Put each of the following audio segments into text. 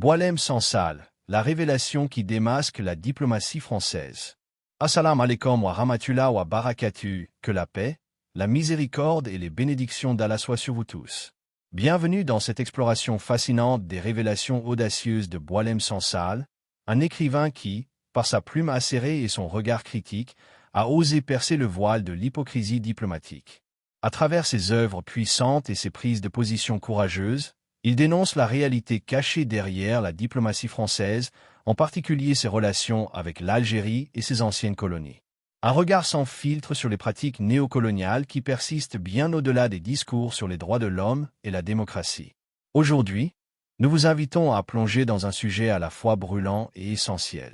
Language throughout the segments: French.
Boualem Sansal, la révélation qui démasque la diplomatie française. Assalamu alaikum wa rahmatullah wa barakatuh, que la paix, la miséricorde et les bénédictions d'Allah soient sur vous tous. Bienvenue dans cette exploration fascinante des révélations audacieuses de Boualem Sansal, un écrivain qui, par sa plume acérée et son regard critique, a osé percer le voile de l'hypocrisie diplomatique. À travers ses œuvres puissantes et ses prises de position courageuses, il dénonce la réalité cachée derrière la diplomatie française, en particulier ses relations avec l'Algérie et ses anciennes colonies. Un regard sans filtre sur les pratiques néocoloniales qui persistent bien au-delà des discours sur les droits de l'homme et la démocratie. Aujourd'hui, nous vous invitons à plonger dans un sujet à la fois brûlant et essentiel.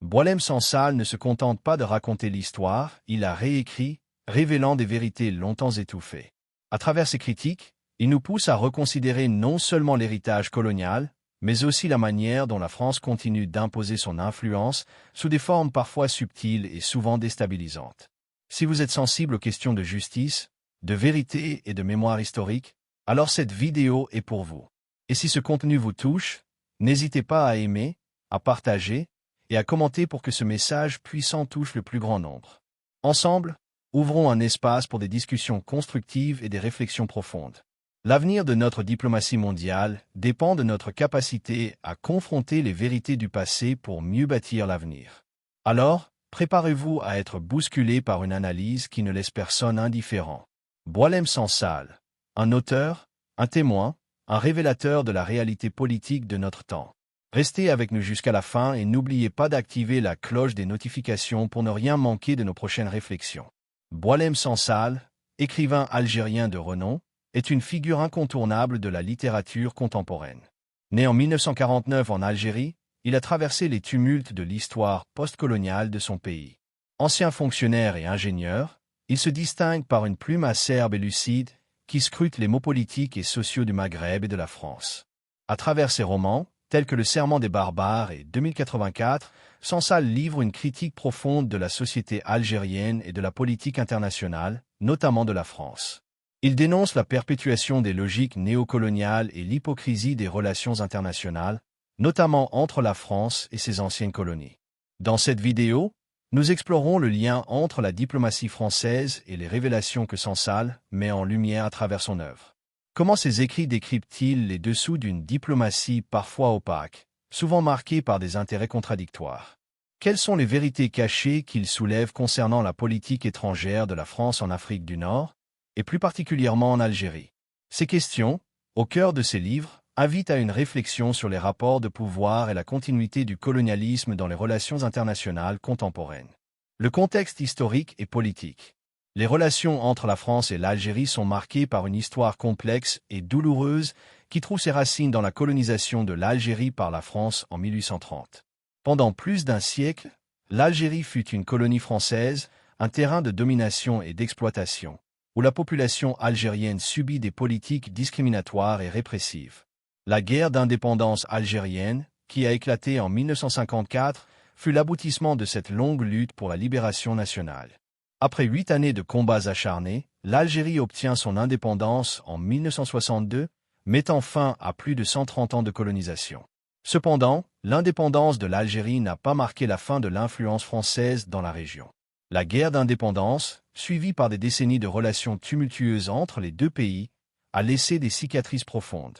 Boualem Sansal ne se contente pas de raconter l'histoire, il la réécrit, révélant des vérités longtemps étouffées. À travers ses critiques, il nous pousse à reconsidérer non seulement l'héritage colonial, mais aussi la manière dont la France continue d'imposer son influence sous des formes parfois subtiles et souvent déstabilisantes. Si vous êtes sensible aux questions de justice, de vérité et de mémoire historique, alors cette vidéo est pour vous. Et si ce contenu vous touche, n'hésitez pas à aimer, à partager et à commenter pour que ce message puissant touche le plus grand nombre. Ensemble, ouvrons un espace pour des discussions constructives et des réflexions profondes. L'avenir de notre diplomatie mondiale dépend de notre capacité à confronter les vérités du passé pour mieux bâtir l'avenir. Alors, préparez-vous à être bousculé par une analyse qui ne laisse personne indifférent. Boualem Sansal, un auteur, un témoin, un révélateur de la réalité politique de notre temps. Restez avec nous jusqu'à la fin et n'oubliez pas d'activer la cloche des notifications pour ne rien manquer de nos prochaines réflexions. Boualem Sansal, écrivain algérien de renom, est une figure incontournable de la littérature contemporaine. Né en 1949 en Algérie, il a traversé les tumultes de l'histoire postcoloniale de son pays. Ancien fonctionnaire et ingénieur, il se distingue par une plume acerbe et lucide qui scrute les maux politiques et sociaux du Maghreb et de la France. À travers ses romans, tels que Le Serment des barbares et 2084, Sansal livre une critique profonde de la société algérienne et de la politique internationale, notamment de la France. Il dénonce la perpétuation des logiques néocoloniales et l'hypocrisie des relations internationales, notamment entre la France et ses anciennes colonies. Dans cette vidéo, nous explorons le lien entre la diplomatie française et les révélations que Sansal met en lumière à travers son œuvre. Comment ses écrits décryptent-ils les dessous d'une diplomatie parfois opaque, souvent marquée par des intérêts contradictoires? Quelles sont les vérités cachées qu'il soulève concernant la politique étrangère de la France en Afrique du Nord, et plus particulièrement en Algérie? Ces questions, au cœur de ses livres, invitent à une réflexion sur les rapports de pouvoir et la continuité du colonialisme dans les relations internationales contemporaines. Le contexte historique et politique. Les relations entre la France et l'Algérie sont marquées par une histoire complexe et douloureuse qui trouve ses racines dans la colonisation de l'Algérie par la France en 1830. Pendant plus d'un siècle, l'Algérie fut une colonie française, un terrain de domination et d'exploitation, où la population algérienne subit des politiques discriminatoires et répressives. La guerre d'indépendance algérienne, qui a éclaté en 1954, fut l'aboutissement de cette longue lutte pour la libération nationale. Après 8 années de combats acharnés, l'Algérie obtient son indépendance en 1962, mettant fin à plus de 130 ans de colonisation. Cependant, l'indépendance de l'Algérie n'a pas marqué la fin de l'influence française dans la région. La guerre d'indépendance, suivie par des décennies de relations tumultueuses entre les deux pays, a laissé des cicatrices profondes.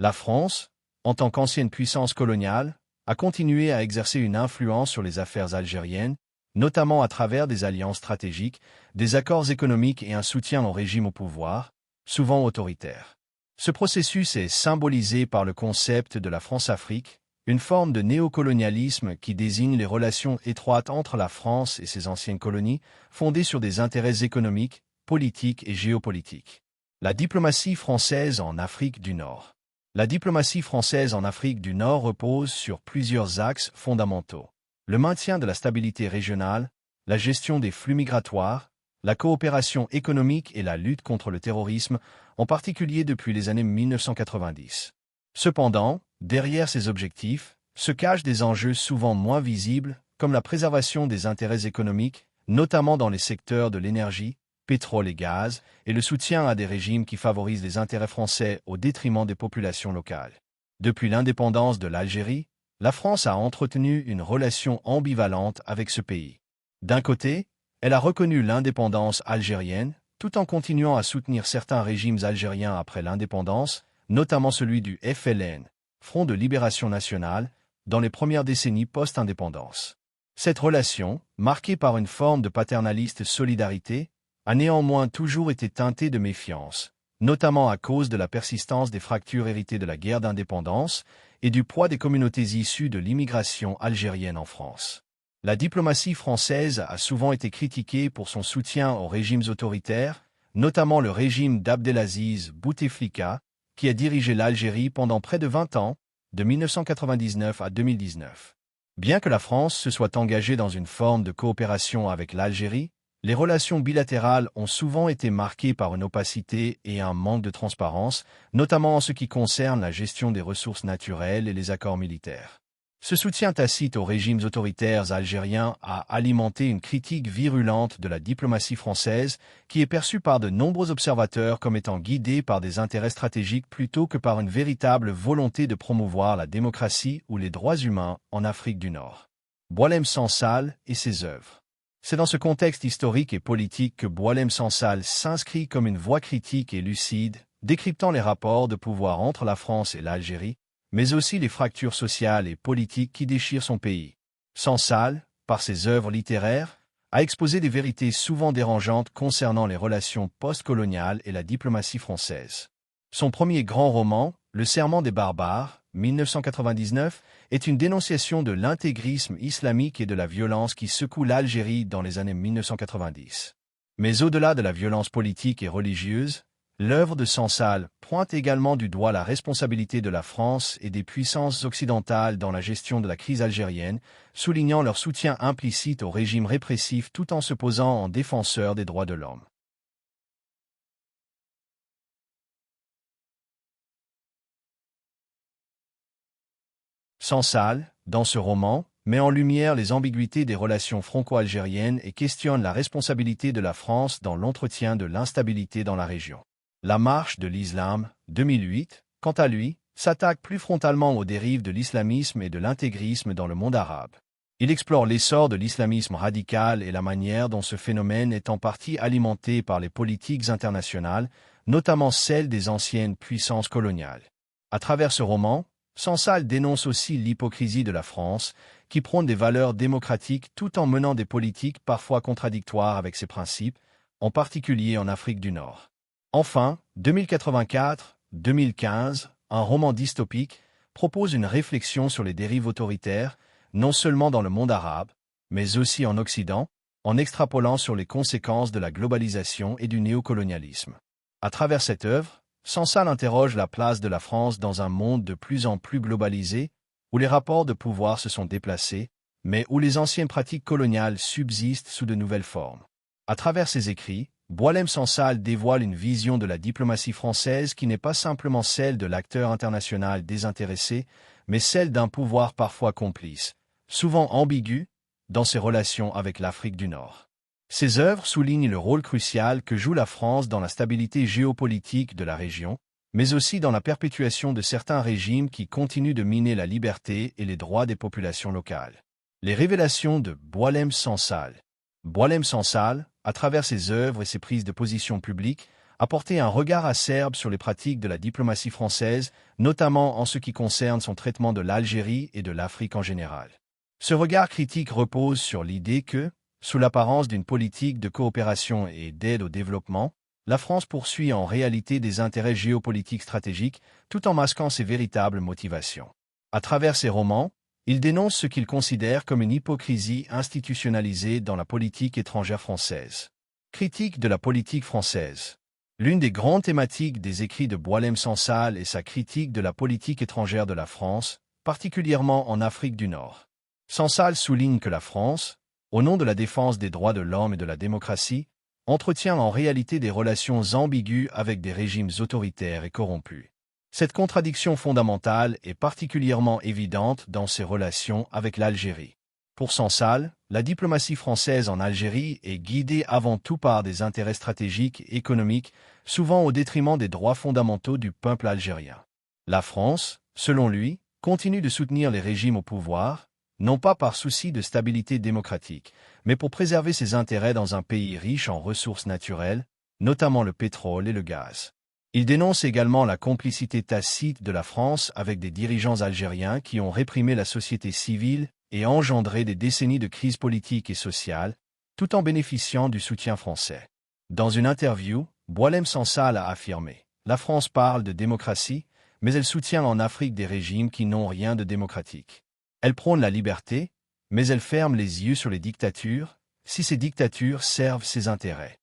La France, en tant qu'ancienne puissance coloniale, a continué à exercer une influence sur les affaires algériennes, notamment à travers des alliances stratégiques, des accords économiques et un soutien au régime au pouvoir, souvent autoritaire. Ce processus est symbolisé par le concept de la France-Afrique, une forme de néocolonialisme qui désigne les relations étroites entre la France et ses anciennes colonies, fondées sur des intérêts économiques, politiques et géopolitiques. La diplomatie française en Afrique du Nord. La diplomatie française en Afrique du Nord repose sur plusieurs axes fondamentaux. Le maintien de la stabilité régionale, la gestion des flux migratoires, la coopération économique et la lutte contre le terrorisme, en particulier depuis les années 1990. Cependant, derrière ces objectifs, se cachent des enjeux souvent moins visibles, comme la préservation des intérêts économiques, notamment dans les secteurs de l'énergie, pétrole et gaz, et le soutien à des régimes qui favorisent les intérêts français au détriment des populations locales. Depuis l'indépendance de l'Algérie, la France a entretenu une relation ambivalente avec ce pays. D'un côté, elle a reconnu l'indépendance algérienne, tout en continuant à soutenir certains régimes algériens après l'indépendance, notamment celui du FLN, Front de Libération Nationale, dans les premières décennies post-indépendance. Cette relation, marquée par une forme de paternaliste solidarité, a néanmoins toujours été teintée de méfiance, notamment à cause de la persistance des fractures héritées de la guerre d'indépendance et du poids des communautés issues de l'immigration algérienne en France. La diplomatie française a souvent été critiquée pour son soutien aux régimes autoritaires, notamment le régime d'Abdelaziz Bouteflika, qui a dirigé l'Algérie pendant près de 20 ans, de 1999 à 2019. Bien que la France se soit engagée dans une forme de coopération avec l'Algérie, les relations bilatérales ont souvent été marquées par une opacité et un manque de transparence, notamment en ce qui concerne la gestion des ressources naturelles et les accords militaires. Ce soutien tacite aux régimes autoritaires algériens a alimenté une critique virulente de la diplomatie française qui est perçue par de nombreux observateurs comme étant guidée par des intérêts stratégiques plutôt que par une véritable volonté de promouvoir la démocratie ou les droits humains en Afrique du Nord. Boualem Sansal et ses œuvres. C'est dans ce contexte historique et politique que Boualem Sansal s'inscrit comme une voix critique et lucide, décryptant les rapports de pouvoir entre la France et l'Algérie, mais aussi les fractures sociales et politiques qui déchirent son pays. Sansal, par ses œuvres littéraires, a exposé des vérités souvent dérangeantes concernant les relations postcoloniales et la diplomatie française. Son premier grand roman, Le Serment des barbares, 1999, est une dénonciation de l'intégrisme islamique et de la violence qui secoue l'Algérie dans les années 1990. Mais au-delà de la violence politique et religieuse, l'œuvre de Sansal pointe également du doigt la responsabilité de la France et des puissances occidentales dans la gestion de la crise algérienne, soulignant leur soutien implicite au régime répressif tout en se posant en défenseur des droits de l'homme. Sansal, dans ce roman, met en lumière les ambiguïtés des relations franco-algériennes et questionne la responsabilité de la France dans l'entretien de l'instabilité dans la région. La marche de l'islam, 2008, quant à lui, s'attaque plus frontalement aux dérives de l'islamisme et de l'intégrisme dans le monde arabe. Il explore l'essor de l'islamisme radical et la manière dont ce phénomène est en partie alimenté par les politiques internationales, notamment celles des anciennes puissances coloniales. À travers ce roman, Sansal dénonce aussi l'hypocrisie de la France, qui prône des valeurs démocratiques tout en menant des politiques parfois contradictoires avec ses principes, en particulier en Afrique du Nord. Enfin, 2084-2015, un roman dystopique, propose une réflexion sur les dérives autoritaires, non seulement dans le monde arabe, mais aussi en Occident, en extrapolant sur les conséquences de la globalisation et du néocolonialisme. À travers cette œuvre, Sansal interroge la place de la France dans un monde de plus en plus globalisé, où les rapports de pouvoir se sont déplacés, mais où les anciennes pratiques coloniales subsistent sous de nouvelles formes. À travers ses écrits, Boualem Sansal dévoile une vision de la diplomatie française qui n'est pas simplement celle de l'acteur international désintéressé, mais celle d'un pouvoir parfois complice, souvent ambigu, dans ses relations avec l'Afrique du Nord. Ses œuvres soulignent le rôle crucial que joue la France dans la stabilité géopolitique de la région, mais aussi dans la perpétuation de certains régimes qui continuent de miner la liberté et les droits des populations locales. Les révélations de Boualem Sansal. Boualem Sansal, à travers ses œuvres et ses prises de position publiques, a porté un regard acerbe sur les pratiques de la diplomatie française, notamment en ce qui concerne son traitement de l'Algérie et de l'Afrique en général. Ce regard critique repose sur l'idée que, sous l'apparence d'une politique de coopération et d'aide au développement, la France poursuit en réalité des intérêts géopolitiques stratégiques tout en masquant ses véritables motivations. À travers ses romans, il dénonce ce qu'il considère comme une hypocrisie institutionnalisée dans la politique étrangère française. Critique de la politique française. L'une des grandes thématiques des écrits de Boualem Sansal est sa critique de la politique étrangère de la France, particulièrement en Afrique du Nord. Sansal souligne que la France, au nom de la défense des droits de l'homme et de la démocratie, entretient en réalité des relations ambiguës avec des régimes autoritaires et corrompus. Cette contradiction fondamentale est particulièrement évidente dans ses relations avec l'Algérie. Pour Sansal, la diplomatie française en Algérie est guidée avant tout par des intérêts stratégiques et économiques, souvent au détriment des droits fondamentaux du peuple algérien. La France, selon lui, continue de soutenir les régimes au pouvoir, non pas par souci de stabilité démocratique, mais pour préserver ses intérêts dans un pays riche en ressources naturelles, notamment le pétrole et le gaz. Il dénonce également la complicité tacite de la France avec des dirigeants algériens qui ont réprimé la société civile et engendré des décennies de crise politique et sociale, tout en bénéficiant du soutien français. Dans une interview, Boualem Sansal a affirmé « La France parle de démocratie, mais elle soutient en Afrique des régimes qui n'ont rien de démocratique. Elle prône la liberté, mais elle ferme les yeux sur les dictatures, si ces dictatures servent ses intérêts. »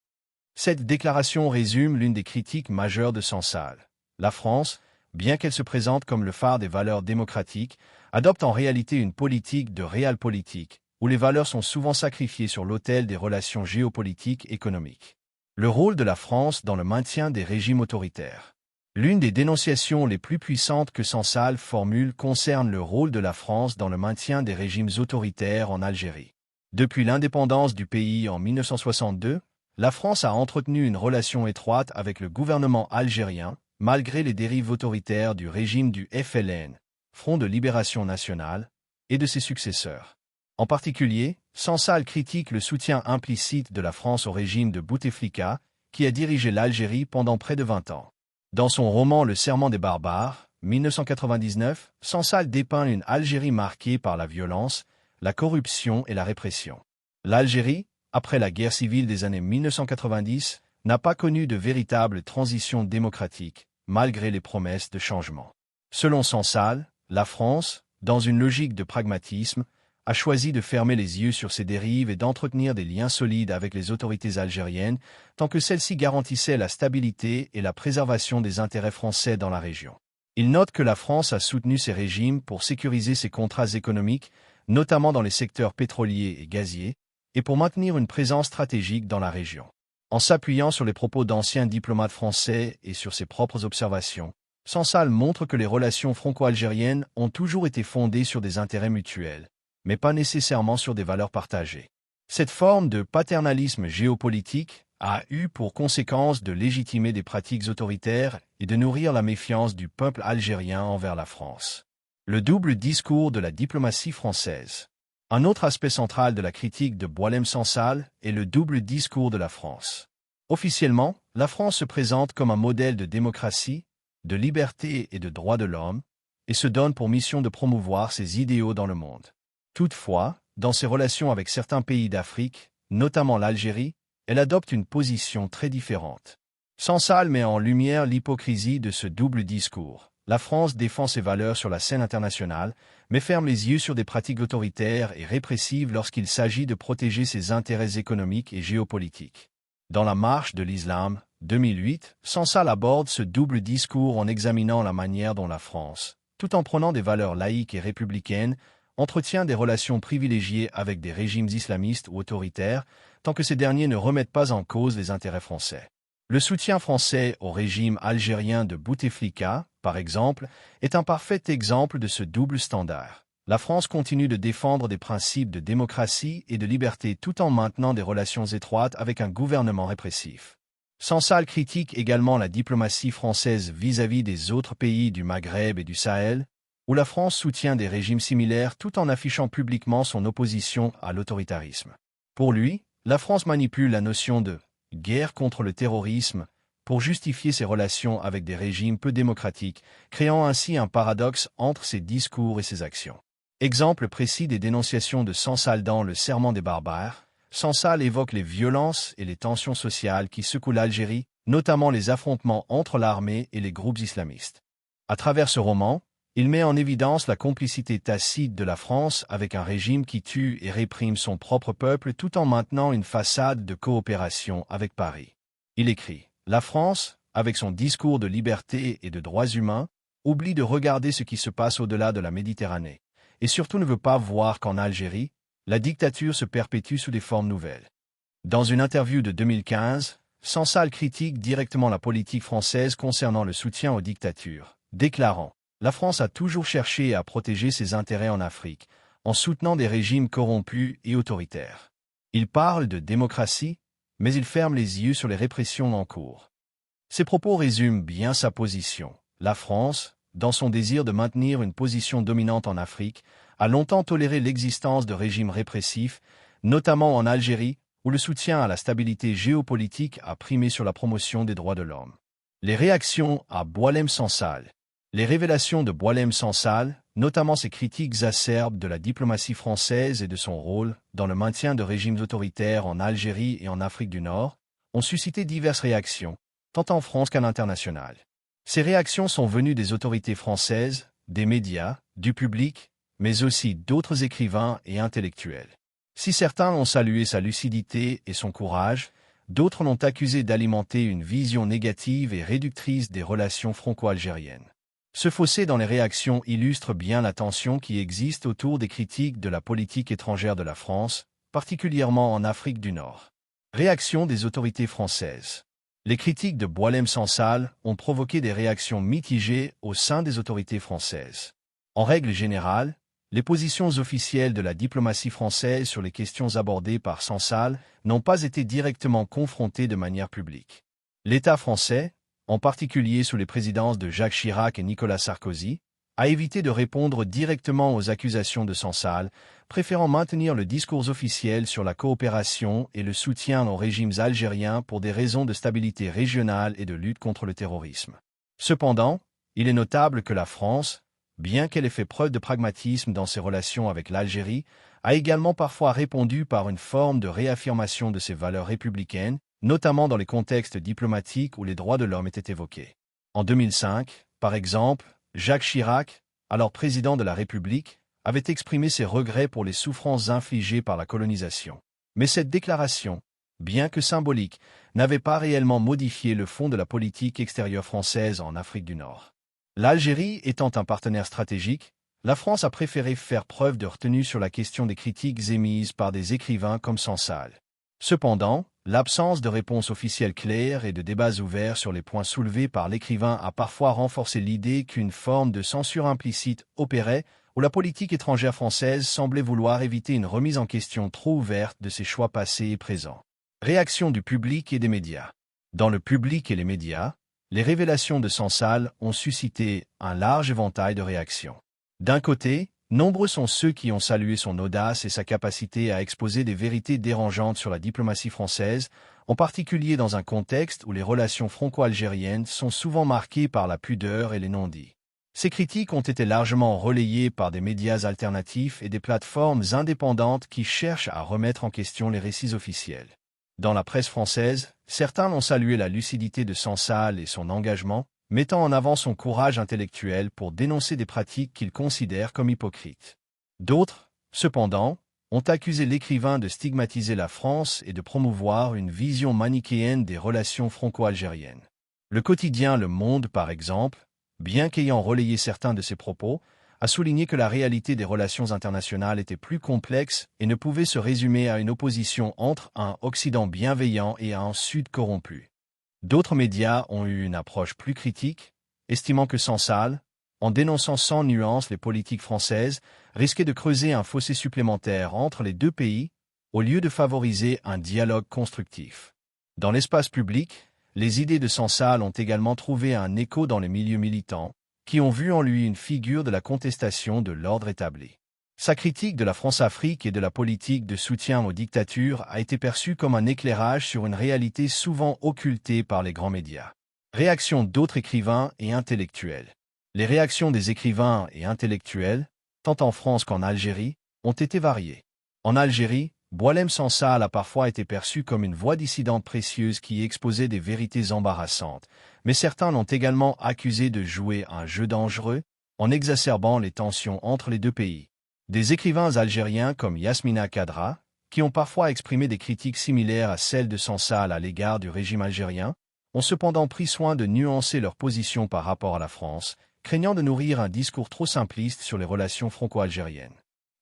Cette déclaration résume l'une des critiques majeures de Sansal. La France, bien qu'elle se présente comme le phare des valeurs démocratiques, adopte en réalité une politique de realpolitik, où les valeurs sont souvent sacrifiées sur l'autel des relations géopolitiques économiques. Le rôle de la France dans le maintien des régimes autoritaires. L'une des dénonciations les plus puissantes que Sansal formule concerne le rôle de la France dans le maintien des régimes autoritaires en Algérie. Depuis l'indépendance du pays en 1962, la France a entretenu une relation étroite avec le gouvernement algérien, malgré les dérives autoritaires du régime du FLN, Front de Libération Nationale, et de ses successeurs. En particulier, Sansal critique le soutien implicite de la France au régime de Bouteflika, qui a dirigé l'Algérie pendant près de 20 ans. Dans son roman Le Serment des barbares, 1999, Sansal dépeint une Algérie marquée par la violence, la corruption et la répression. L'Algérie, après la guerre civile des années 1990, n'a pas connu de véritable transition démocratique, malgré les promesses de changement. Selon Sansal, la France, dans une logique de pragmatisme, a choisi de fermer les yeux sur ces dérives et d'entretenir des liens solides avec les autorités algériennes, tant que celles-ci garantissaient la stabilité et la préservation des intérêts français dans la région. Il note que la France a soutenu ces régimes pour sécuriser ses contrats économiques, notamment dans les secteurs pétroliers et gaziers, et pour maintenir une présence stratégique dans la région. En s'appuyant sur les propos d'anciens diplomates français et sur ses propres observations, Sansal montre que les relations franco-algériennes ont toujours été fondées sur des intérêts mutuels, mais pas nécessairement sur des valeurs partagées. Cette forme de paternalisme géopolitique a eu pour conséquence de légitimer des pratiques autoritaires et de nourrir la méfiance du peuple algérien envers la France. Le double discours de la diplomatie française. Un autre aspect central de la critique de Boualem Sansal est le double discours de la France. Officiellement, la France se présente comme un modèle de démocratie, de liberté et de droits de l'homme, et se donne pour mission de promouvoir ses idéaux dans le monde. Toutefois, dans ses relations avec certains pays d'Afrique, notamment l'Algérie, elle adopte une position très différente. Sansal met en lumière l'hypocrisie de ce double discours. La France défend ses valeurs sur la scène internationale, mais ferme les yeux sur des pratiques autoritaires et répressives lorsqu'il s'agit de protéger ses intérêts économiques et géopolitiques. Dans La Marche de l'Islam, 2008, Sansal aborde ce double discours en examinant la manière dont la France, tout en prônant des valeurs laïques et républicaines, entretient des relations privilégiées avec des régimes islamistes ou autoritaires, tant que ces derniers ne remettent pas en cause les intérêts français. Le soutien français au régime algérien de Bouteflika, par exemple, est un parfait exemple de ce double standard. La France continue de défendre des principes de démocratie et de liberté tout en maintenant des relations étroites avec un gouvernement répressif. Sansal critique également la diplomatie française vis-à-vis des autres pays du Maghreb et du Sahel, où la France soutient des régimes similaires tout en affichant publiquement son opposition à l'autoritarisme. Pour lui, la France manipule la notion de « guerre contre le terrorisme » pour justifier ses relations avec des régimes peu démocratiques, créant ainsi un paradoxe entre ses discours et ses actions. Exemple précis des dénonciations de Sansal dans Le Serment des barbares, Sansal évoque les violences et les tensions sociales qui secouent l'Algérie, notamment les affrontements entre l'armée et les groupes islamistes. À travers ce roman, il met en évidence la complicité tacite de la France avec un régime qui tue et réprime son propre peuple tout en maintenant une façade de coopération avec Paris. Il écrit « La France, avec son discours de liberté et de droits humains, oublie de regarder ce qui se passe au-delà de la Méditerranée, et surtout ne veut pas voir qu'en Algérie, la dictature se perpétue sous des formes nouvelles. » Dans une interview de 2015, Sansal critique directement la politique française concernant le soutien aux dictatures, déclarant « La France a toujours cherché à protéger ses intérêts en Afrique, en soutenant des régimes corrompus et autoritaires. Il parle de démocratie, mais il ferme les yeux sur les répressions en cours. » Ces propos résument bien sa position. La France, dans son désir de maintenir une position dominante en Afrique, a longtemps toléré l'existence de régimes répressifs, notamment en Algérie, où le soutien à la stabilité géopolitique a primé sur la promotion des droits de l'homme. Les réactions à Boualem Sansal. Les révélations de Boualem Sansal, notamment ses critiques acerbes de la diplomatie française et de son rôle dans le maintien de régimes autoritaires en Algérie et en Afrique du Nord, ont suscité diverses réactions, tant en France qu'à l'international. Ces réactions sont venues des autorités françaises, des médias, du public, mais aussi d'autres écrivains et intellectuels. Si certains ont salué sa lucidité et son courage, d'autres l'ont accusé d'alimenter une vision négative et réductrice des relations franco-algériennes. Ce fossé dans les réactions illustre bien la tension qui existe autour des critiques de la politique étrangère de la France, particulièrement en Afrique du Nord. Réaction des autorités françaises. Les critiques de Boualem Sansal ont provoqué des réactions mitigées au sein des autorités françaises. En règle générale, les positions officielles de la diplomatie française sur les questions abordées par Sansal n'ont pas été directement confrontées de manière publique. L'État français, en particulier sous les présidences de Jacques Chirac et Nicolas Sarkozy, a évité de répondre directement aux accusations de Sansal, préférant maintenir le discours officiel sur la coopération et le soutien aux régimes algériens pour des raisons de stabilité régionale et de lutte contre le terrorisme. Cependant, il est notable que la France, bien qu'elle ait fait preuve de pragmatisme dans ses relations avec l'Algérie, a également parfois répondu par une forme de réaffirmation de ses valeurs républicaines, notamment dans les contextes diplomatiques où les droits de l'homme étaient évoqués. En 2005, par exemple, Jacques Chirac, alors président de la République, avait exprimé ses regrets pour les souffrances infligées par la colonisation. Mais cette déclaration, bien que symbolique, n'avait pas réellement modifié le fond de la politique extérieure française en Afrique du Nord. L'Algérie étant un partenaire stratégique, la France a préféré faire preuve de retenue sur la question des critiques émises par des écrivains comme Sansal. Cependant, l'absence de réponse officielle claire et de débats ouverts sur les points soulevés par l'écrivain a parfois renforcé l'idée qu'une forme de censure implicite opérait, où la politique étrangère française semblait vouloir éviter une remise en question trop ouverte de ses choix passés et présents. Réaction du public et des médias. Dans le public et les médias, les révélations de Sansal ont suscité un large éventail de réactions. D'un côté, nombreux sont ceux qui ont salué son audace et sa capacité à exposer des vérités dérangeantes sur la diplomatie française, en particulier dans un contexte où les relations franco-algériennes sont souvent marquées par la pudeur et les non-dits. Ces critiques ont été largement relayées par des médias alternatifs et des plateformes indépendantes qui cherchent à remettre en question les récits officiels. Dans la presse française, certains ont salué la lucidité de Sansal et son engagement, mettant en avant son courage intellectuel pour dénoncer des pratiques qu'ils considèrent comme hypocrites. D'autres, cependant, ont accusé l'écrivain de stigmatiser la France et de promouvoir une vision manichéenne des relations franco-algériennes. Le quotidien Le Monde, par exemple, bien qu'ayant relayé certains de ses propos, a souligné que la réalité des relations internationales était plus complexe et ne pouvait se résumer à une opposition entre un Occident bienveillant et un Sud corrompu. D'autres médias ont eu une approche plus critique, estimant que Sansal, en dénonçant sans nuance les politiques françaises, risquait de creuser un fossé supplémentaire entre les deux pays, au lieu de favoriser un dialogue constructif. Dans l'espace public, les idées de Sansal ont également trouvé un écho dans les milieux militants, qui ont vu en lui une figure de la contestation de l'ordre établi. Sa critique de la France-Afrique et de la politique de soutien aux dictatures a été perçue comme un éclairage sur une réalité souvent occultée par les grands médias. Réaction d'autres écrivains et intellectuels. Les réactions des écrivains et intellectuels, tant en France qu'en Algérie, ont été variées. En Algérie, Boualem Sansal a parfois été perçu comme une voix dissidente précieuse qui exposait des vérités embarrassantes, mais certains l'ont également accusé de jouer un jeu dangereux, en exacerbant les tensions entre les deux pays. Des écrivains algériens comme Yasmina Khadra, qui ont parfois exprimé des critiques similaires à celles de Sansal à l'égard du régime algérien, ont cependant pris soin de nuancer leur position par rapport à la France, craignant de nourrir un discours trop simpliste sur les relations franco-algériennes.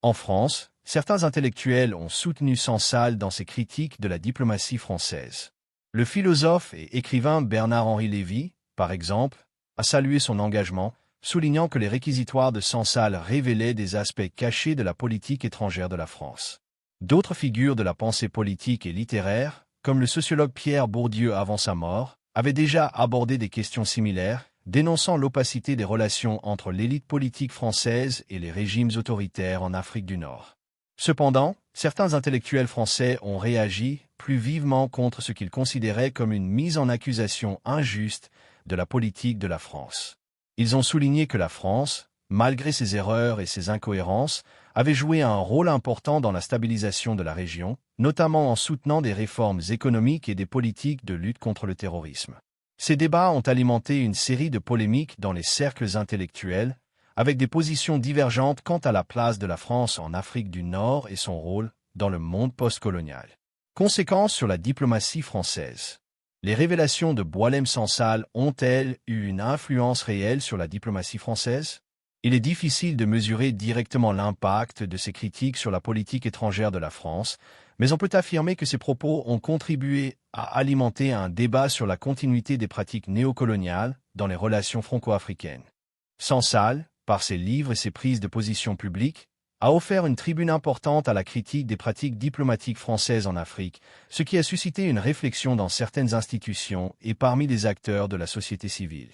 En France, certains intellectuels ont soutenu Sansal dans ses critiques de la diplomatie française. Le philosophe et écrivain Bernard-Henri Lévy, par exemple, a salué son engagement, soulignant que les réquisitoires de Sansal révélaient des aspects cachés de la politique étrangère de la France. D'autres figures de la pensée politique et littéraire, comme le sociologue Pierre Bourdieu avant sa mort, avaient déjà abordé des questions similaires, dénonçant l'opacité des relations entre l'élite politique française et les régimes autoritaires en Afrique du Nord. Cependant, certains intellectuels français ont réagi plus vivement contre ce qu'ils considéraient comme une mise en accusation injuste de la politique de la France. Ils ont souligné que la France, malgré ses erreurs et ses incohérences, avait joué un rôle important dans la stabilisation de la région, notamment en soutenant des réformes économiques et des politiques de lutte contre le terrorisme. Ces débats ont alimenté une série de polémiques dans les cercles intellectuels, avec des positions divergentes quant à la place de la France en Afrique du Nord et son rôle dans le monde postcolonial. Conséquences sur la diplomatie française. Les révélations de Boualem Sansal ont-elles eu une influence réelle sur la diplomatie française? Il est difficile de mesurer directement l'impact de ces critiques sur la politique étrangère de la France, mais on peut affirmer que ces propos ont contribué à alimenter un débat sur la continuité des pratiques néocoloniales dans les relations franco-africaines. Sansal, par ses livres et ses prises de position publiques, a offert une tribune importante à la critique des pratiques diplomatiques françaises en Afrique, ce qui a suscité une réflexion dans certaines institutions et parmi les acteurs de la société civile.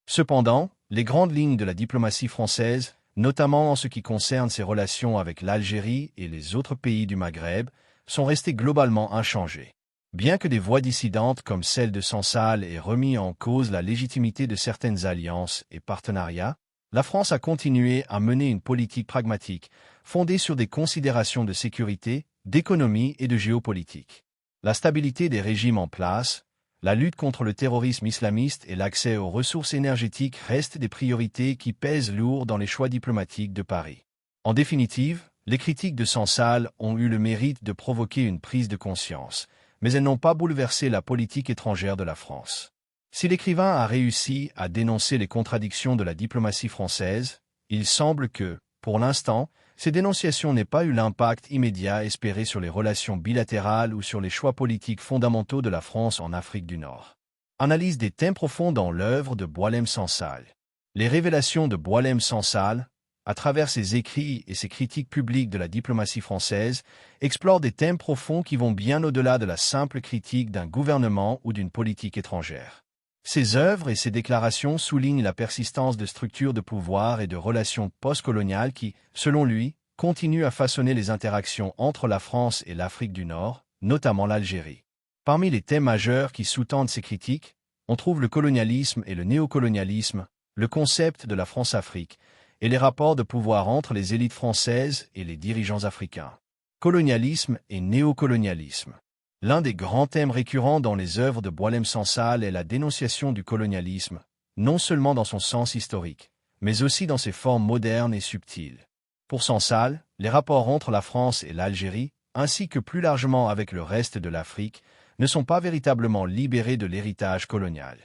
Cependant, les grandes lignes de la diplomatie française, notamment en ce qui concerne ses relations avec l'Algérie et les autres pays du Maghreb, sont restées globalement inchangées. Bien que des voix dissidentes comme celle de Sansal aient remis en cause la légitimité de certaines alliances et partenariats, la France a continué à mener une politique pragmatique, fondée sur des considérations de sécurité, d'économie et de géopolitique. La stabilité des régimes en place, la lutte contre le terrorisme islamiste et l'accès aux ressources énergétiques restent des priorités qui pèsent lourd dans les choix diplomatiques de Paris. En définitive, les critiques de Sansal ont eu le mérite de provoquer une prise de conscience, mais elles n'ont pas bouleversé la politique étrangère de la France. Si l'écrivain a réussi à dénoncer les contradictions de la diplomatie française, il semble que, pour l'instant, ces dénonciations n'aient pas eu l'impact immédiat espéré sur les relations bilatérales ou sur les choix politiques fondamentaux de la France en Afrique du Nord. Analyse des thèmes profonds dans l'œuvre de Boualem Sansal. Les révélations de Boualem Sansal, à travers ses écrits et ses critiques publiques de la diplomatie française, explorent des thèmes profonds qui vont bien au-delà de la simple critique d'un gouvernement ou d'une politique étrangère. Ses œuvres et ses déclarations soulignent la persistance de structures de pouvoir et de relations postcoloniales qui, selon lui, continuent à façonner les interactions entre la France et l'Afrique du Nord, notamment l'Algérie. Parmi les thèmes majeurs qui sous-tendent ces critiques, on trouve le colonialisme et le néocolonialisme, le concept de la France-Afrique, et les rapports de pouvoir entre les élites françaises et les dirigeants africains. Colonialisme et néocolonialisme. L'un des grands thèmes récurrents dans les œuvres de Boualem Sansal est la dénonciation du colonialisme, non seulement dans son sens historique, mais aussi dans ses formes modernes et subtiles. Pour Sansal, les rapports entre la France et l'Algérie, ainsi que plus largement avec le reste de l'Afrique, ne sont pas véritablement libérés de l'héritage colonial.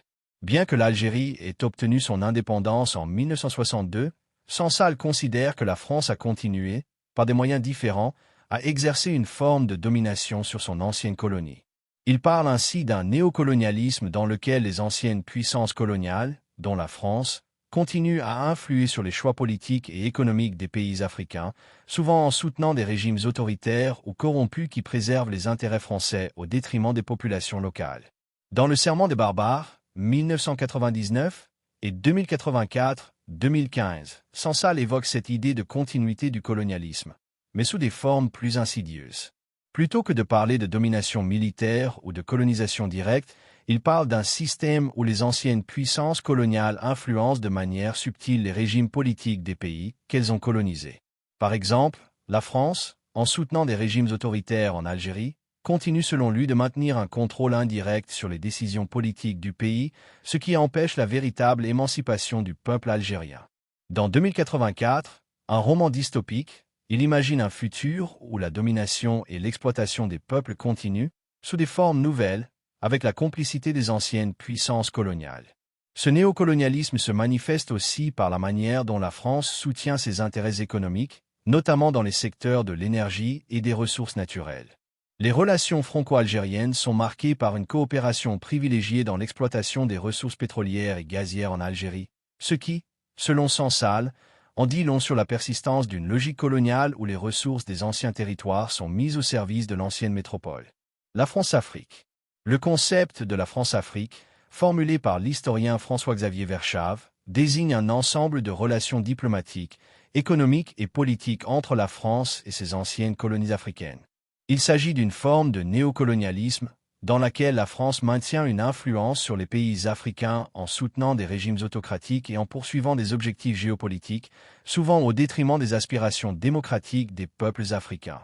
Bien que l'Algérie ait obtenu son indépendance en 1962, Sansal considère que la France a continué, par des moyens différents, à exercer une forme de domination sur son ancienne colonie. Il parle ainsi d'un néocolonialisme dans lequel les anciennes puissances coloniales, dont la France, continuent à influer sur les choix politiques et économiques des pays africains, souvent en soutenant des régimes autoritaires ou corrompus qui préservent les intérêts français au détriment des populations locales. Dans le Serment des barbares, 1999 et 2084-2015, Sansal évoque cette idée de continuité du colonialisme, mais sous des formes plus insidieuses. Plutôt que de parler de domination militaire ou de colonisation directe, il parle d'un système où les anciennes puissances coloniales influencent de manière subtile les régimes politiques des pays qu'elles ont colonisés. Par exemple, la France, en soutenant des régimes autoritaires en Algérie, continue selon lui de maintenir un contrôle indirect sur les décisions politiques du pays, ce qui empêche la véritable émancipation du peuple algérien. Dans 2084, un roman dystopique, il imagine un futur où la domination et l'exploitation des peuples continuent, sous des formes nouvelles, avec la complicité des anciennes puissances coloniales. Ce néocolonialisme se manifeste aussi par la manière dont la France soutient ses intérêts économiques, notamment dans les secteurs de l'énergie et des ressources naturelles. Les relations franco-algériennes sont marquées par une coopération privilégiée dans l'exploitation des ressources pétrolières et gazières en Algérie, ce qui, selon Sansal, en dit long sur la persistance d'une logique coloniale où les ressources des anciens territoires sont mises au service de l'ancienne métropole. La France-Afrique. Le concept de la France-Afrique, formulé par l'historien François-Xavier Verschave, désigne un ensemble de relations diplomatiques, économiques et politiques entre la France et ses anciennes colonies africaines. Il s'agit d'une forme de néocolonialisme dans laquelle la France maintient une influence sur les pays africains en soutenant des régimes autocratiques et en poursuivant des objectifs géopolitiques, souvent au détriment des aspirations démocratiques des peuples africains.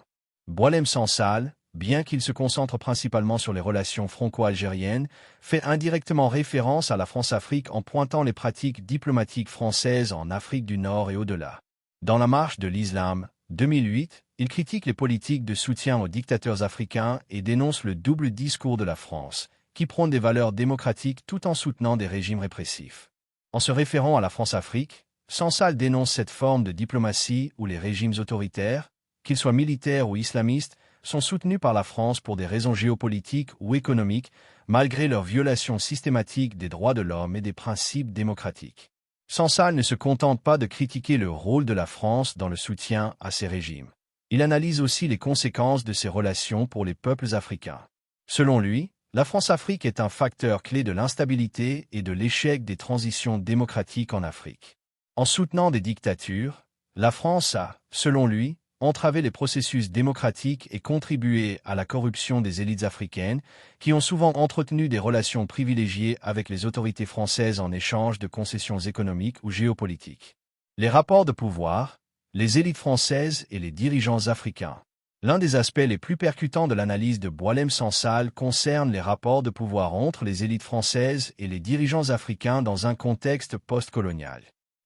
Boualem Sansal, bien qu'il se concentre principalement sur les relations franco-algériennes, fait indirectement référence à la France-Afrique en pointant les pratiques diplomatiques françaises en Afrique du Nord et au-delà. Dans La Marche de l'Islam, 2008, il critique les politiques de soutien aux dictateurs africains et dénonce le double discours de la France, qui prône des valeurs démocratiques tout en soutenant des régimes répressifs. En se référant à la France-Afrique, Sansal dénonce cette forme de diplomatie où les régimes autoritaires, qu'ils soient militaires ou islamistes, sont soutenus par la France pour des raisons géopolitiques ou économiques, malgré leur violation systématique des droits de l'homme et des principes démocratiques. Sansal ne se contente pas de critiquer le rôle de la France dans le soutien à ces régimes. Il analyse aussi les conséquences de ces relations pour les peuples africains. Selon lui, la France-Afrique est un facteur clé de l'instabilité et de l'échec des transitions démocratiques en Afrique. En soutenant des dictatures, la France a, selon lui, entravé les processus démocratiques et contribué à la corruption des élites africaines, qui ont souvent entretenu des relations privilégiées avec les autorités françaises en échange de concessions économiques ou géopolitiques. Les rapports de pouvoir, les élites françaises et les dirigeants africains. L'un des aspects les plus percutants de l'analyse de Boualem Sansal concerne les rapports de pouvoir entre les élites françaises et les dirigeants africains dans un contexte post-colonial.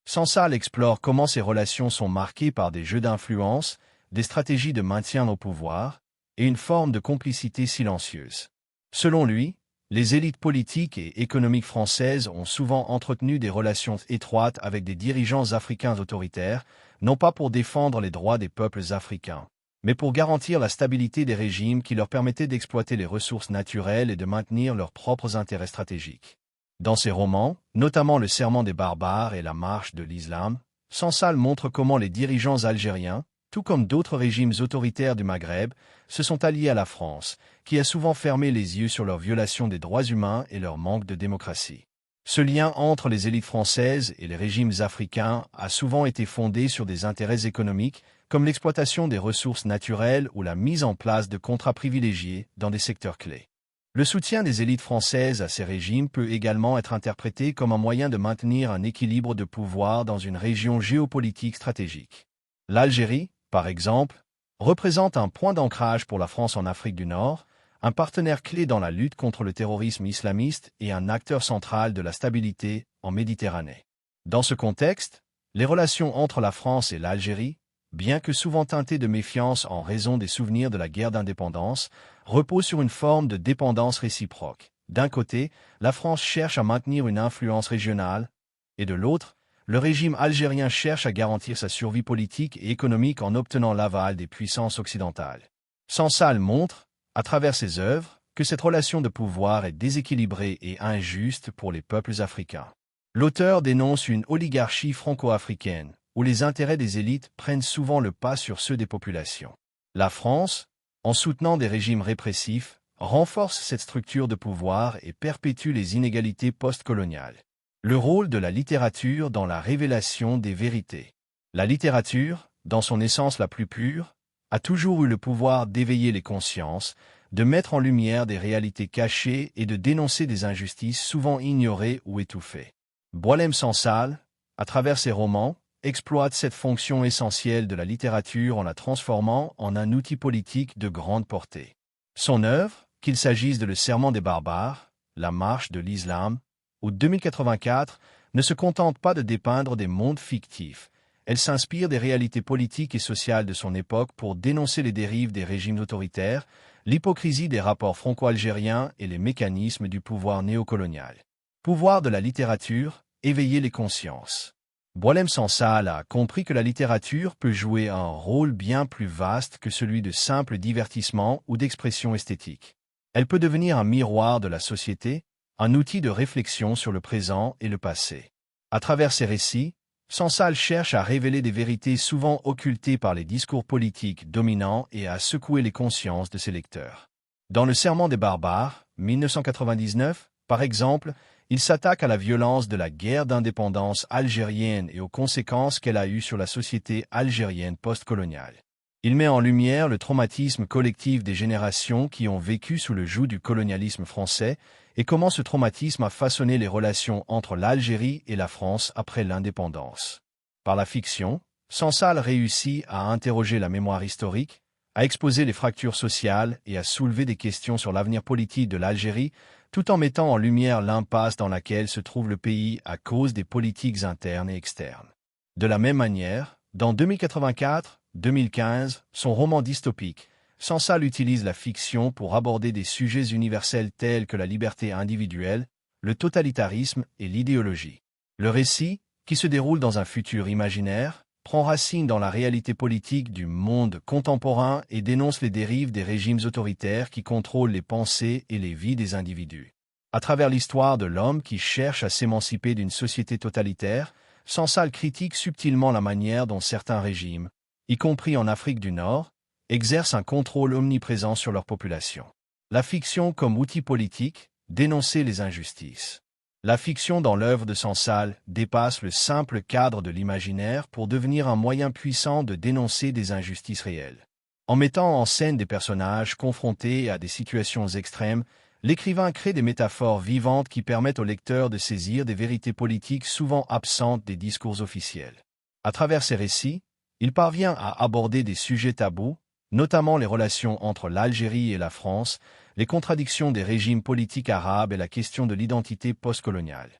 Sansal explore comment ces relations sont marquées par des jeux d'influence, des stratégies de maintien au pouvoir et une forme de complicité silencieuse. Selon lui, les élites politiques et économiques françaises ont souvent entretenu des relations étroites avec des dirigeants africains autoritaires, non pas pour défendre les droits des peuples africains, mais pour garantir la stabilité des régimes qui leur permettaient d'exploiter les ressources naturelles et de maintenir leurs propres intérêts stratégiques. Dans ses romans, notamment Le Serment des barbares et La Marche de l'Islam, Sansal montre comment les dirigeants algériens, tout comme d'autres régimes autoritaires du Maghreb, se sont alliés à la France, qui a souvent fermé les yeux sur leur violation des droits humains et leur manque de démocratie. Ce lien entre les élites françaises et les régimes africains a souvent été fondé sur des intérêts économiques, comme l'exploitation des ressources naturelles ou la mise en place de contrats privilégiés dans des secteurs clés. Le soutien des élites françaises à ces régimes peut également être interprété comme un moyen de maintenir un équilibre de pouvoir dans une région géopolitique stratégique. L'Algérie, par exemple, représente un point d'ancrage pour la France en Afrique du Nord, un partenaire clé dans la lutte contre le terrorisme islamiste et un acteur central de la stabilité en Méditerranée. Dans ce contexte, les relations entre la France et l'Algérie, bien que souvent teintées de méfiance en raison des souvenirs de la guerre d'indépendance, reposent sur une forme de dépendance réciproque. D'un côté, la France cherche à maintenir une influence régionale, et de l'autre, le régime algérien cherche à garantir sa survie politique et économique en obtenant l'aval des puissances occidentales. Sansal montre, à travers ses œuvres, que cette relation de pouvoir est déséquilibrée et injuste pour les peuples africains. L'auteur dénonce une oligarchie franco-africaine, où les intérêts des élites prennent souvent le pas sur ceux des populations. La France, en soutenant des régimes répressifs, renforce cette structure de pouvoir et perpétue les inégalités postcoloniales. Le rôle de la littérature dans la révélation des vérités. La littérature, dans son essence la plus pure, a toujours eu le pouvoir d'éveiller les consciences, de mettre en lumière des réalités cachées et de dénoncer des injustices souvent ignorées ou étouffées. Boualem Sansal, à travers ses romans, exploite cette fonction essentielle de la littérature en la transformant en un outil politique de grande portée. Son œuvre, qu'il s'agisse de Le Serment des barbares, La Marche de l'Islam, ou 2084, ne se contente pas de dépeindre des mondes fictifs. Elle s'inspire des réalités politiques et sociales de son époque pour dénoncer les dérives des régimes autoritaires, l'hypocrisie des rapports franco-algériens et les mécanismes du pouvoir néocolonial. Pouvoir de la littérature, éveiller les consciences. Boualem Sansal a compris que la littérature peut jouer un rôle bien plus vaste que celui de simple divertissement ou d'expression esthétique. Elle peut devenir un miroir de la société, un outil de réflexion sur le présent et le passé. À travers ses récits, Sansal cherche à révéler des vérités souvent occultées par les discours politiques dominants et à secouer les consciences de ses lecteurs. Dans Le Serment des barbares, 1999, par exemple, Il s'attaque à la violence de la guerre d'indépendance algérienne et aux conséquences qu'elle a eues sur la société algérienne postcoloniale. Il met en lumière le traumatisme collectif des générations qui ont vécu sous le joug du colonialisme français et comment ce traumatisme a façonné les relations entre l'Algérie et la France après l'indépendance. Par la fiction, Sansal réussit à interroger la mémoire historique, à exposer les fractures sociales et à soulever des questions sur l'avenir politique de l'Algérie, tout en mettant en lumière l'impasse dans laquelle se trouve le pays à cause des politiques internes et externes. De la même manière, dans 2084-2015, son roman dystopique, Sansal utilise la fiction pour aborder des sujets universels tels que la liberté individuelle, le totalitarisme et l'idéologie. Le récit, qui se déroule dans un futur imaginaire, prend racine dans la réalité politique du monde contemporain et dénonce les dérives des régimes autoritaires qui contrôlent les pensées et les vies des individus. À travers l'histoire de l'homme qui cherche à s'émanciper d'une société totalitaire, Sansal critique subtilement la manière dont certains régimes, y compris en Afrique du Nord, exercent un contrôle omniprésent sur leur population. La fiction comme outil politique, dénoncer les injustices. La fiction dans l'œuvre de Sansal dépasse le simple cadre de l'imaginaire pour devenir un moyen puissant de dénoncer des injustices réelles. En mettant en scène des personnages confrontés à des situations extrêmes, l'écrivain crée des métaphores vivantes qui permettent au lecteur de saisir des vérités politiques souvent absentes des discours officiels. À travers ces récits, il parvient à aborder des sujets tabous, notamment les relations entre l'Algérie et la France, les contradictions des régimes politiques arabes et la question de l'identité postcoloniale.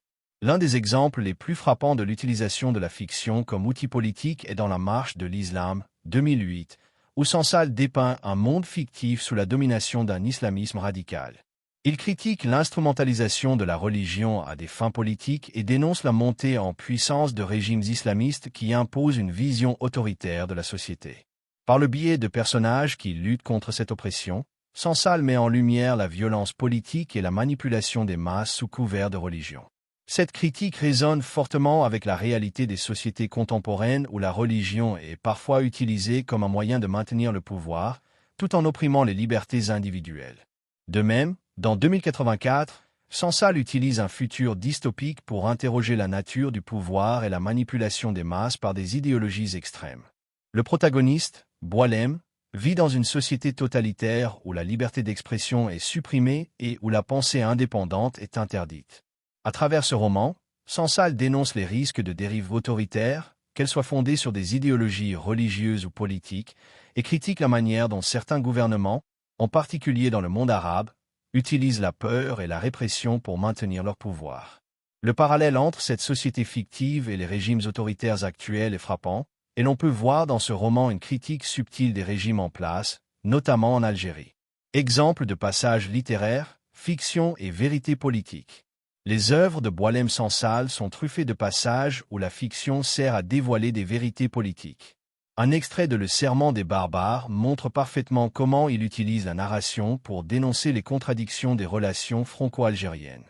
L'un des exemples les plus frappants de l'utilisation de la fiction comme outil politique est dans La Marche de l'Islam, 2008, où Sansal dépeint un monde fictif sous la domination d'un islamisme radical. Il critique l'instrumentalisation de la religion à des fins politiques et dénonce la montée en puissance de régimes islamistes qui imposent une vision autoritaire de la société. Par le biais de personnages qui luttent contre cette oppression, Sansal met en lumière la violence politique et la manipulation des masses sous couvert de religion. Cette critique résonne fortement avec la réalité des sociétés contemporaines où la religion est parfois utilisée comme un moyen de maintenir le pouvoir, tout en opprimant les libertés individuelles. De même, dans 2084, Sansal utilise un futur dystopique pour interroger la nature du pouvoir et la manipulation des masses par des idéologies extrêmes. Le protagoniste, Boualem, vit dans une société totalitaire où la liberté d'expression est supprimée et où la pensée indépendante est interdite. À travers ce roman, Sansal dénonce les risques de dérives autoritaires, qu'elles soient fondées sur des idéologies religieuses ou politiques, et critique la manière dont certains gouvernements, en particulier dans le monde arabe, utilisent la peur et la répression pour maintenir leur pouvoir. Le parallèle entre cette société fictive et les régimes autoritaires actuels est frappant, et l'on peut voir dans ce roman une critique subtile des régimes en place, notamment en Algérie. Exemple de passages littéraires, fiction et vérité politique. Les œuvres de Boualem Sansal sont truffées de passages où la fiction sert à dévoiler des vérités politiques. Un extrait de Le Serment des barbares montre parfaitement comment il utilise la narration pour dénoncer les contradictions des relations franco-algériennes.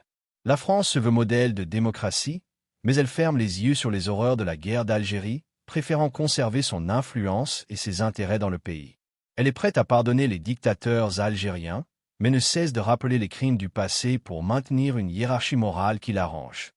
La France se veut modèle de démocratie, mais elle ferme les yeux sur les horreurs de la guerre d'Algérie, préférant conserver son influence et ses intérêts dans le pays. Elle est prête à pardonner les dictateurs algériens, mais ne cesse de rappeler les crimes du passé pour maintenir une hiérarchie morale qui l'arrange.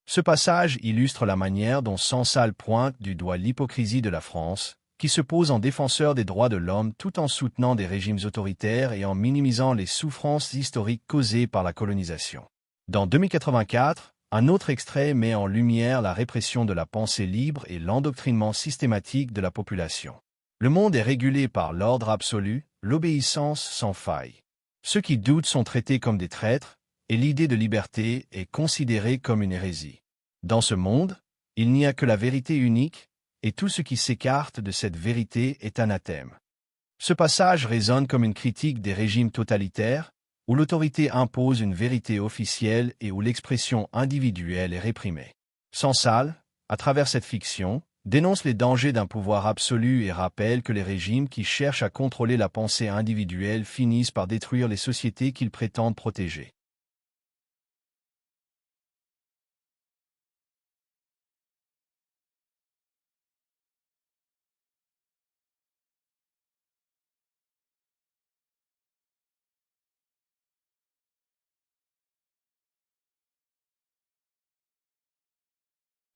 Ce passage illustre la manière dont Sansal pointe du doigt l'hypocrisie de la France, qui se pose en défenseur des droits de l'homme tout en soutenant des régimes autoritaires et en minimisant les souffrances historiques causées par la colonisation. Dans 2084, un autre extrait met en lumière la répression de la pensée libre et l'endoctrinement systématique de la population. Le monde est régulé par l'ordre absolu, l'obéissance sans faille. Ceux qui doutent sont traités comme des traîtres, et l'idée de liberté est considérée comme une hérésie. Dans ce monde, il n'y a que la vérité unique, et tout ce qui s'écarte de cette vérité est anathème. Ce passage résonne comme une critique des régimes totalitaires, où l'autorité impose une vérité officielle et où l'expression individuelle est réprimée. Sansal, à travers cette fiction, dénonce les dangers d'un pouvoir absolu et rappelle que les régimes qui cherchent à contrôler la pensée individuelle finissent par détruire les sociétés qu'ils prétendent protéger.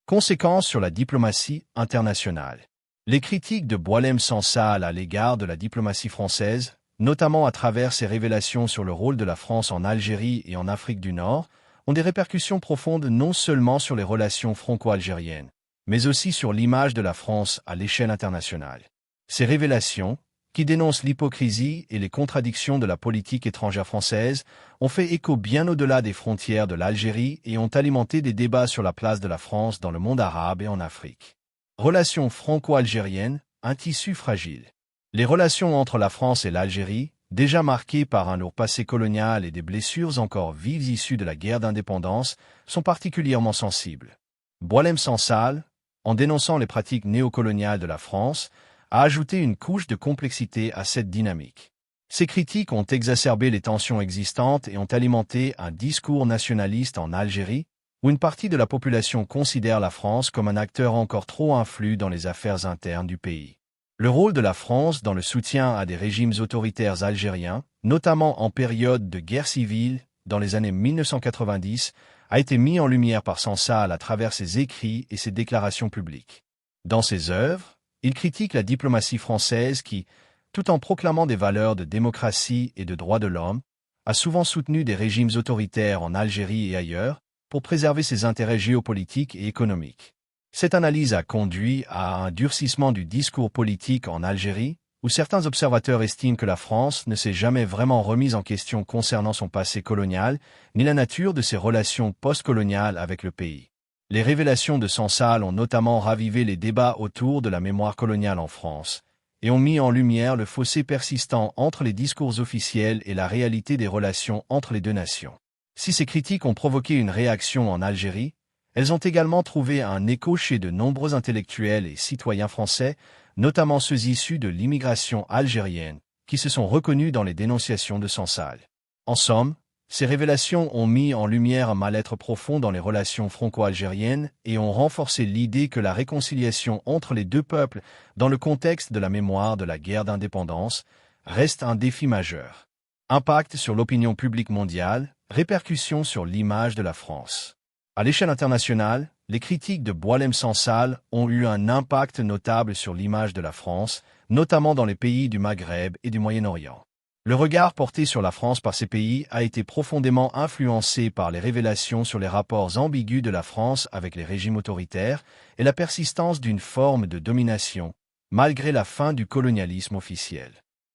Conséquences sur la diplomatie internationale. Les critiques de Boualem Sansal à l'égard de la diplomatie française, notamment à travers ses révélations sur le rôle de la France en Algérie et en Afrique du Nord, ont des répercussions profondes non seulement sur les relations franco-algériennes, mais aussi sur l'image de la France à l'échelle internationale. Ces révélations, qui dénoncent l'hypocrisie et les contradictions de la politique étrangère française, ont fait écho bien au-delà des frontières de l'Algérie et ont alimenté des débats sur la place de la France dans le monde arabe et en Afrique. Relations franco-algériennes, un tissu fragile. Les relations entre la France et l'Algérie, déjà marquées par un lourd passé colonial et des blessures encore vives issues de la guerre d'indépendance, sont particulièrement sensibles. Boualem Sansal, en dénonçant les pratiques néocoloniales de la France, a ajouté une couche de complexité à cette dynamique. Ces critiques ont exacerbé les tensions existantes et ont alimenté un discours nationaliste en Algérie, où une partie de la population considère la France comme un acteur encore trop influent dans les affaires internes du pays. Le rôle de la France dans le soutien à des régimes autoritaires algériens, notamment en période de guerre civile dans les années 1990, a été mis en lumière par Sansal à travers ses écrits et ses déclarations publiques. Dans ses œuvres, il critique la diplomatie française qui, tout en proclamant des valeurs de démocratie et de droits de l'homme, a souvent soutenu des régimes autoritaires en Algérie et ailleurs pour préserver ses intérêts géopolitiques et économiques. Cette analyse a conduit à un durcissement du discours politique en Algérie, où certains observateurs estiment que la France ne s'est jamais vraiment remise en question concernant son passé colonial, ni la nature de ses relations postcoloniales avec le pays. Les révélations de Sansal ont notamment ravivé les débats autour de la mémoire coloniale en France, et ont mis en lumière le fossé persistant entre les discours officiels et la réalité des relations entre les deux nations. Si ces critiques ont provoqué une réaction en Algérie, elles ont également trouvé un écho chez de nombreux intellectuels et citoyens français, notamment ceux issus de l'immigration algérienne, qui se sont reconnus dans les dénonciations de Sansal. En somme, ces révélations ont mis en lumière un mal-être profond dans les relations franco-algériennes et ont renforcé l'idée que la réconciliation entre les deux peuples, dans le contexte de la mémoire de la guerre d'indépendance, reste un défi majeur. Impact sur l'opinion publique mondiale, répercussions sur l'image de la France. À l'échelle internationale, les critiques de Boualem Sansal ont eu un impact notable sur l'image de la France, notamment dans les pays du Maghreb et du Moyen-Orient. Le regard porté sur la France par ces pays a été profondément influencé par les révélations sur les rapports ambigus de la France avec les régimes autoritaires et la persistance d'une forme de domination, malgré la fin du colonialisme officiel.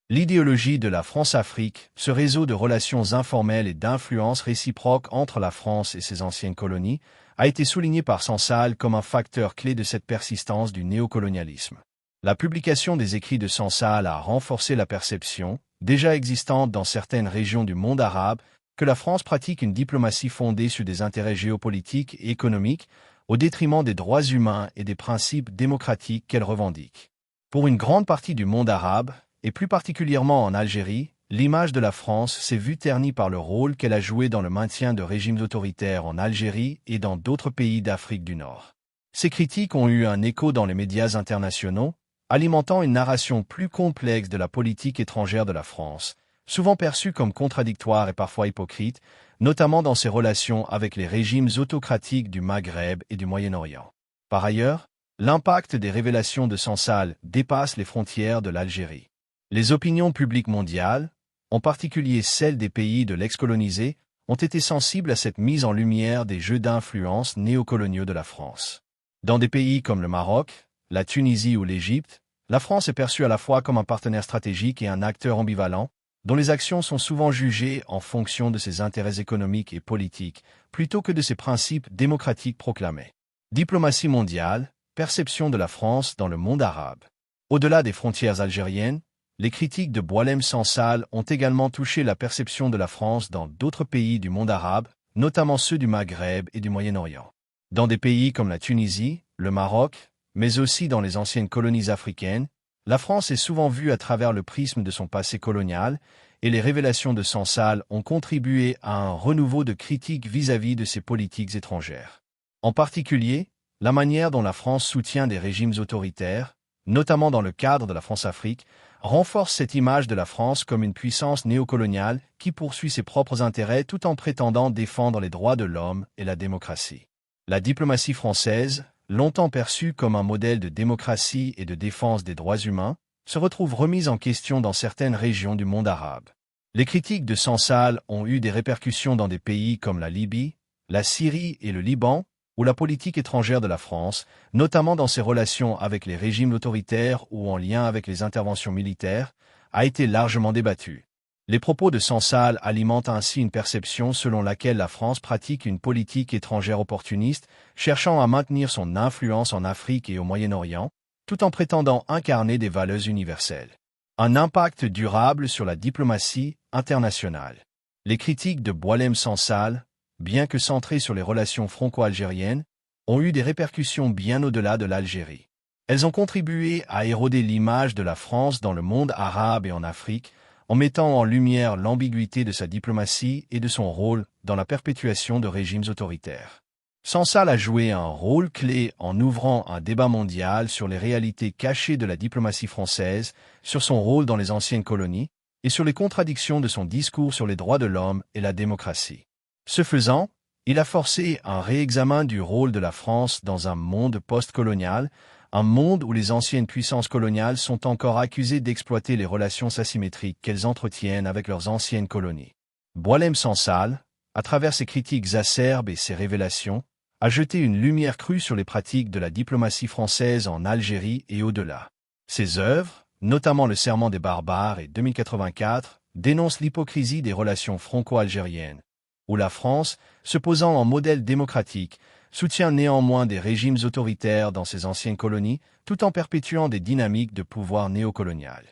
L'idéologie de la France-Afrique, ce réseau de relations informelles et d'influence réciproque entre la France et ses anciennes colonies, a été souligné par Sansal comme un facteur clé de cette persistance du néocolonialisme. La publication des écrits de Sansal a renforcé la perception, déjà existante dans certaines régions du monde arabe, que la France pratique une diplomatie fondée sur des intérêts géopolitiques et économiques, au détriment des droits humains et des principes démocratiques qu'elle revendique. Pour une grande partie du monde arabe, et plus particulièrement en Algérie, l'image de la France s'est vue ternie par le rôle qu'elle a joué dans le maintien de régimes autoritaires en Algérie et dans d'autres pays d'Afrique du Nord. Ces critiques ont eu un écho dans les médias internationaux, alimentant une narration plus complexe de la politique étrangère de la France, souvent perçue comme contradictoire et parfois hypocrite, notamment dans ses relations avec les régimes autocratiques du Maghreb et du Moyen-Orient. Par ailleurs, l'impact des révélations de Sansal dépasse les frontières de l'Algérie. Les opinions publiques mondiales, en particulier celles des pays de l'ex-colonisé, ont été sensibles à cette mise en lumière des jeux d'influence néocoloniaux de la France. Dans des pays comme le Maroc, la Tunisie ou l'Égypte, la France est perçue à la fois comme un partenaire stratégique et un acteur ambivalent, dont les actions sont souvent jugées en fonction de ses intérêts économiques et politiques, plutôt que de ses principes démocratiques proclamés. Diplomatie mondiale, perception de la France dans le monde arabe. Au-delà des frontières algériennes, les critiques de Boualem Sansal ont également touché la perception de la France dans d'autres pays du monde arabe, notamment ceux du Maghreb et du Moyen-Orient. Dans des pays comme la Tunisie, le Maroc, mais aussi dans les anciennes colonies africaines, la France est souvent vue à travers le prisme de son passé colonial, et les révélations de Sansal ont contribué à un renouveau de critiques vis-à-vis de ses politiques étrangères. En particulier, la manière dont la France soutient des régimes autoritaires, notamment dans le cadre de la France-Afrique, renforce cette image de la France comme une puissance néocoloniale qui poursuit ses propres intérêts tout en prétendant défendre les droits de l'homme et la démocratie. La diplomatie française, longtemps perçue comme un modèle de démocratie et de défense des droits humains, se retrouve remise en question dans certaines régions du monde arabe. Les critiques de Sansal ont eu des répercussions dans des pays comme la Libye, la Syrie et le Liban, où la politique étrangère de la France, notamment dans ses relations avec les régimes autoritaires ou en lien avec les interventions militaires, a été largement débattue. Les propos de Sansal alimentent ainsi une perception selon laquelle la France pratique une politique étrangère opportuniste, cherchant à maintenir son influence en Afrique et au Moyen-Orient, tout en prétendant incarner des valeurs universelles. Un impact durable sur la diplomatie internationale. Les critiques de Boualem Sansal, bien que centrées sur les relations franco-algériennes, ont eu des répercussions bien au-delà de l'Algérie. Elles ont contribué à éroder l'image de la France dans le monde arabe et en Afrique, en mettant en lumière l'ambiguïté de sa diplomatie et de son rôle dans la perpétuation de régimes autoritaires. Sansal a joué un rôle clé en ouvrant un débat mondial sur les réalités cachées de la diplomatie française, sur son rôle dans les anciennes colonies, et sur les contradictions de son discours sur les droits de l'homme et la démocratie. Ce faisant, il a forcé un réexamen du rôle de la France dans un monde post-colonial, un monde où les anciennes puissances coloniales sont encore accusées d'exploiter les relations asymétriques qu'elles entretiennent avec leurs anciennes colonies. Boualem Sansal, à travers ses critiques acerbes et ses révélations, a jeté une lumière crue sur les pratiques de la diplomatie française en Algérie et au-delà. Ses œuvres, notamment Le Serment des barbares et 2084, dénoncent l'hypocrisie des relations franco-algériennes, où la France, se posant en modèle démocratique, soutient néanmoins des régimes autoritaires dans ses anciennes colonies, tout en perpétuant des dynamiques de pouvoir néocolonial.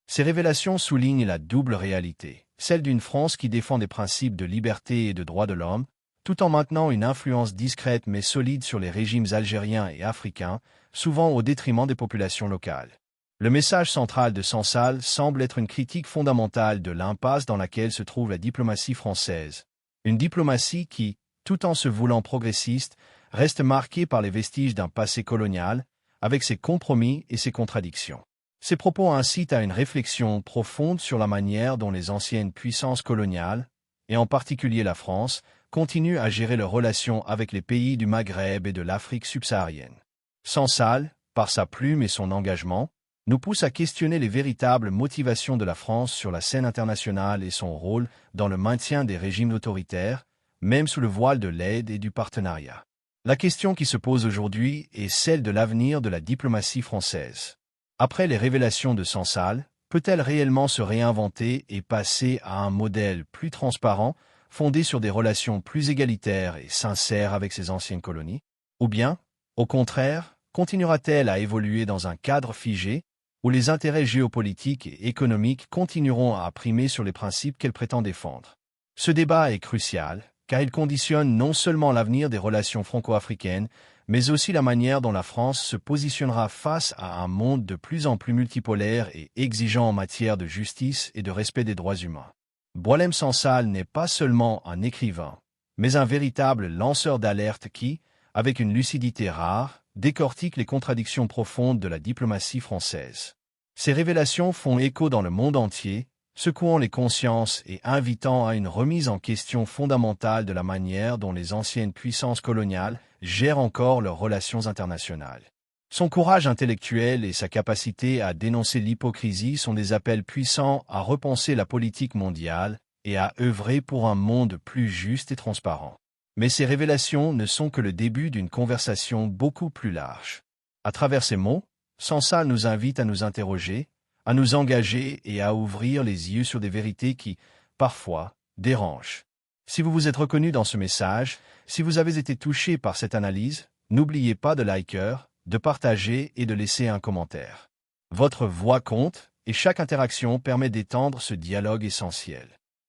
Ces révélations soulignent la double réalité, celle d'une France qui défend des principes de liberté et de droits de l'homme, tout en maintenant une influence discrète mais solide sur les régimes algériens et africains, souvent au détriment des populations locales. Le message central de Sansal semble être une critique fondamentale de l'impasse dans laquelle se trouve la diplomatie française. Une diplomatie qui, tout en se voulant progressiste, reste marquée par les vestiges d'un passé colonial, avec ses compromis et ses contradictions. Ces propos incitent à une réflexion profonde sur la manière dont les anciennes puissances coloniales, et en particulier la France, continuent à gérer leurs relations avec les pays du Maghreb et de l'Afrique subsaharienne. Sansal, par sa plume et son engagement, nous pousse à questionner les véritables motivations de la France sur la scène internationale et son rôle dans le maintien des régimes autoritaires, même sous le voile de l'aide et du partenariat. La question qui se pose aujourd'hui est celle de l'avenir de la diplomatie française. Après les révélations de Sansal, peut-elle réellement se réinventer et passer à un modèle plus transparent, fondé sur des relations plus égalitaires et sincères avec ses anciennes colonies? Ou bien, au contraire, continuera-t-elle à évoluer dans un cadre figé, où les intérêts géopolitiques et économiques continueront à primer sur les principes qu'elle prétend défendre? Ce débat est crucial, car il conditionne non seulement l'avenir des relations franco-africaines, mais aussi la manière dont la France se positionnera face à un monde de plus en plus multipolaire et exigeant en matière de justice et de respect des droits humains. Boualem Sansal n'est pas seulement un écrivain, mais un véritable lanceur d'alerte qui, avec une lucidité rare, décortique les contradictions profondes de la diplomatie française. Ces révélations font écho dans le monde entier, secouant les consciences et invitant à une remise en question fondamentale de la manière dont les anciennes puissances coloniales gèrent encore leurs relations internationales. Son courage intellectuel et sa capacité à dénoncer l'hypocrisie sont des appels puissants à repenser la politique mondiale et à œuvrer pour un monde plus juste et transparent. Mais ces révélations ne sont que le début d'une conversation beaucoup plus large. À travers ces mots, Sansal nous invite à nous interroger, à nous engager et à ouvrir les yeux sur des vérités qui, parfois, dérangent. Si vous vous êtes reconnu dans ce message, si vous avez été touché par cette analyse, n'oubliez pas de liker, de partager et de laisser un commentaire. Votre voix compte et chaque interaction permet d'étendre ce dialogue essentiel.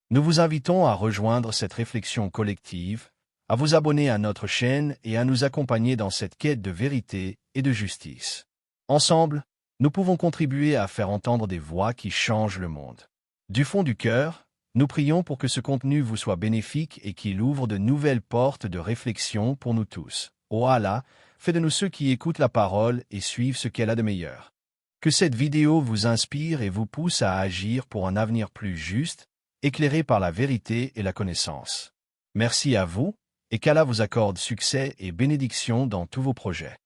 Nous vous invitons à rejoindre cette réflexion collective, à vous abonner à notre chaîne et à nous accompagner dans cette quête de vérité et de justice. Ensemble, nous pouvons contribuer à faire entendre des voix qui changent le monde. Du fond du cœur, nous prions pour que ce contenu vous soit bénéfique et qu'il ouvre de nouvelles portes de réflexion pour nous tous. Ô Allah, fais de nous ceux qui écoutent la parole et suivent ce qu'elle a de meilleur. Que cette vidéo vous inspire et vous pousse à agir pour un avenir plus juste, éclairé par la vérité et la connaissance. Merci à vous, et qu'Allah vous accorde succès et bénédiction dans tous vos projets.